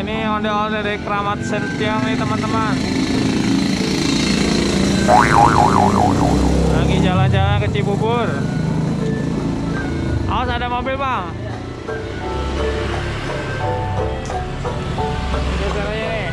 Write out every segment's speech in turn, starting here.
ini ondel-ondel dari Keramat Sentiong nih teman-teman. Lagi jalan-jalan ke Cibubur. Awas ada mobil bang. Geser aja nih.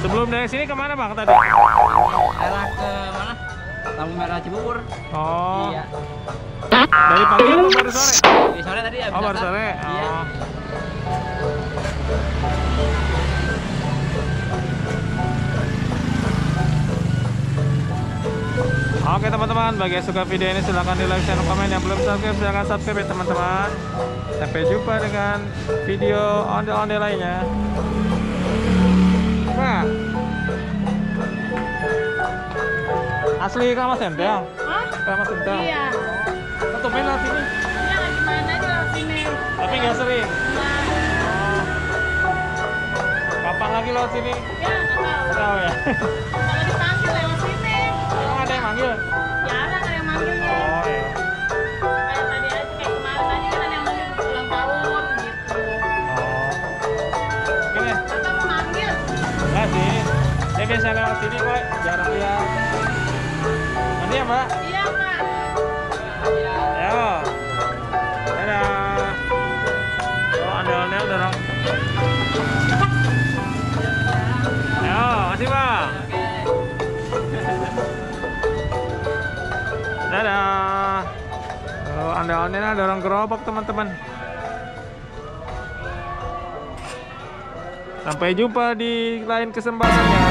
Sebelum dari sini kemana bang tadi? Arah ke mana? Lampu Merah Cibubur. Oh. Iya. Dari pagi atau baru sore? Di sore tadi habis Oh baru asar. sore. Iya. Oh. Oke teman-teman, bagi yang suka video ini silahkan di like, share, komen. Yang belum subscribe silahkan subscribe ya teman-teman. Sampai jumpa dengan video ondel-ondel lainnya. Nah, asli Keramat Sentiong? Hah? Keramat Sentiong? Iya. Satu main lewat sini? Iya, gimana aja lewat sini. Tapi nggak sering? Nah, Oh. Kapan lagi lewat sini? ya nggak tahu. Nggak tahu ya? Kalau dipanggil lewat sini, Emang ada yang manggil? jarang ada yang manggilnya. Oh iya. Kayak tadi aja, kayak kemarin aja kan ada yang manggil ulang tahun gitu. Oh. Gini, Atau mau manggil? nggak sih. Saya biasa lewat sini kok, jarang lihat. Nanti ya mbak? Iya, Pak. Ayo. Dadah. Oh, ondel-ondel dorong. Ayo, masih bang. Dadah. Oh, ondel-ondelnya dorong gerobak teman-teman. Sampai jumpa di lain kesempatannya.